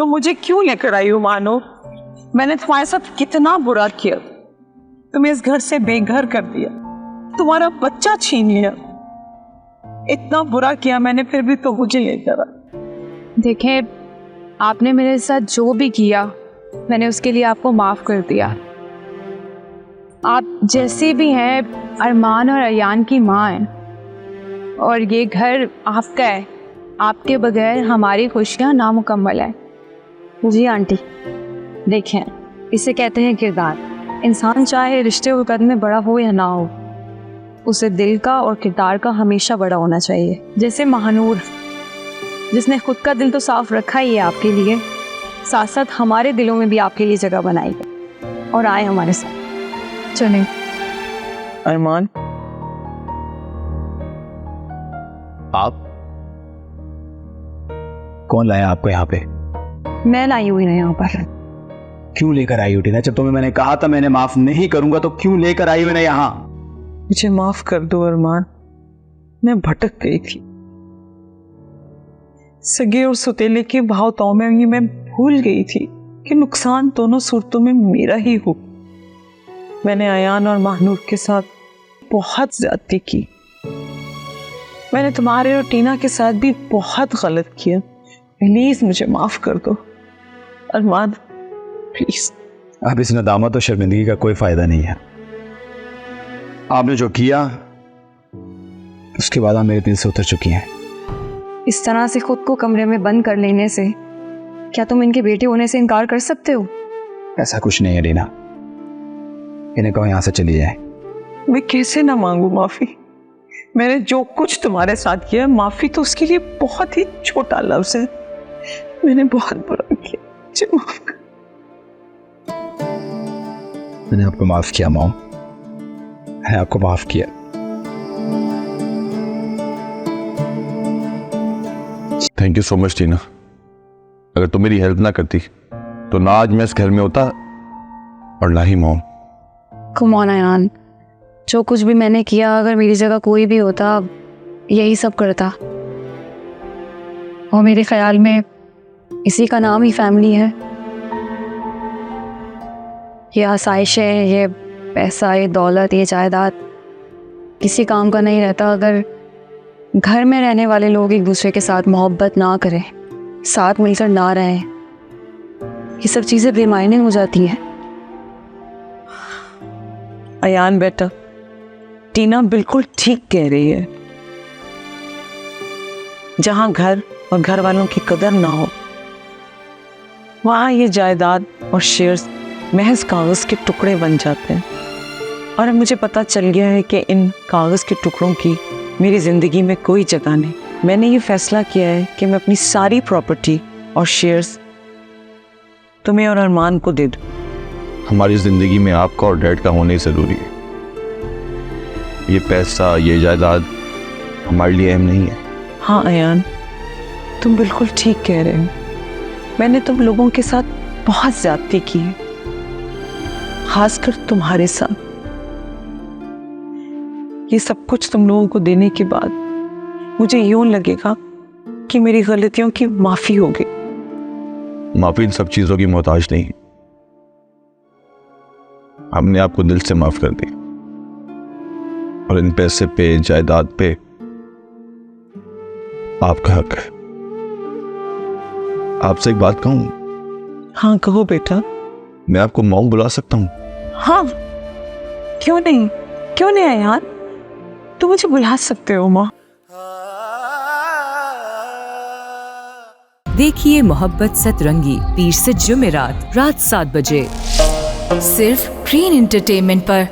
तो मुझे क्यों लेकर आई हो मानो? मैंने तुम्हारे साथ कितना बुरा किया, तुम्हें इस घर से बेघर कर दिया, तुम्हारा बच्चा छीन लिया, इतना बुरा किया मैंने, फिर भी तो मुझे लेकर आई। देखें, आपने मेरे साथ जो भी किया मैंने उसके लिए आपको माफ कर दिया। आप जैसे भी हैं अरमान और अयान की माँ हैं और ये घर आपका है। आपके बगैर हमारी खुशियाँ नामुकम्मल है। जी आंटी, देखें, इसे कहते हैं किरदार। इंसान चाहे रिश्ते और कद में बड़ा हो या ना हो, उसे दिल का और किरदार का हमेशा बड़ा होना चाहिए। जैसे महानूर, जिसने खुद का दिल तो साफ रखा ही है आपके लिए, साथ साथ हमारे दिलों में भी आपके लिए जगह बनाई है और आए हमारे साथ। चलें। अरमान, आप कौन लाया आपको यहाँ पे? मैं लाई हुई ना यहाँ पर। क्यों लेकर आई हो टीना? जब तुम्हें मैंने कहा था मैंने माफ नहीं करूंगा, तो क्यों लेकर आई मैंने यहाँ? मुझे माफ कर दो अरमान, मैं भटक गई थी। सगे और सुतेले के भावताओं में ही मैं भूल गई थी कि नुकसान दोनों सूरतों में मेरा ही हो। मैंने अयान और महानूर के साथ बहुत ज्यादती की। मैंने तुम्हारे और टीना के साथ भी बहुत गलत किया। प्लीज मुझे माफ कर दो अरमान, प्लीज। अब इस नदामत और शर्मिंदगी का कोई फायदा नहीं है। आपने जो किया उसके बाद आप मेरे दिल से उतर चुकी हैं। इस तरह से खुद को कमरे में बंद कर लेने से क्या तुम इनके बेटे होने से इनकार कर सकते हो? ऐसा कुछ नहीं है रीना, इन्हें कहो यहाँ से चली जाए। मैं कैसे ना मांगू माफी? मैंने जो कुछ तुम्हारे साथ किया, माफी तो उसके लिए बहुत ही छोटा लफ्ज है। मैंने बहुत बुरा किया, मुझे माफ कर। मैंने आपको माफ किया मॉम, मैंने आपको माफ किया। थैंक यू सो मच टीना। अगर तुम मेरी हेल्प ना करती तो ना आज मैं इस घर में होता और ना ही मॉम। कम ऑन अयान, जो कुछ भी मैंने किया, अगर मेरी जगह कोई भी होता यही सब करता। और मेरे ख्याल में इसी का नाम ही फैमिली है। ये आसाइशें, ये पैसा, ये दौलत, ये जायदाद किसी काम का नहीं रहता अगर घर में रहने वाले लोग एक दूसरे के साथ मोहब्बत ना करें, साथ मिलकर ना रहें। ये सब चीज़ें बेमायने हो जाती हैं। अयान बेटा, टीना बिल्कुल ठीक कह रही है। जहां घर और घर वालों की कदर ना हो, वहां ये जायदाद और शेयर्स महज कागज के टुकड़े बन जाते हैं। और अब मुझे पता चल गया है कि इन कागज के टुकड़ों की मेरी जिंदगी में कोई जगह नहीं। मैंने ये फैसला किया है कि मैं अपनी सारी प्रॉपर्टी और शेयर्स तुम्हें और अरमान को दे दूं। हमारी जिंदगी में आपका और डैड का होना ही जरूरी है। ये पैसा, ये जायदाद हमारे लिए अहम नहीं है। हाँ अयान, तुम बिल्कुल ठीक कह रहे हो। मैंने तुम लोगों के साथ बहुत ज्यादती की है, खासकर तुम्हारे साथ। ये सब कुछ तुम लोगों को देने के बाद मुझे यूं लगेगा कि मेरी गलतियों की माफी होगी। माफी इन सब चीजों की मोहताज नहीं। हमने आपको दिल से माफ कर दी और इन पैसे पे, जायदाद पे आपका हक है। आपसे एक बात कहूं? हाँ कहो बेटा। मैं आपको मॉम बुला सकता हूं? हाँ, क्यों नहीं, क्यों नहीं अयान, तुम मुझे बुला सकते हो माँ। देखिए मोहब्बत सतरंगी 30 से जुमेरात रात 7 बजे सिर्फ ग्रीन एंटरटेनमेंट पर।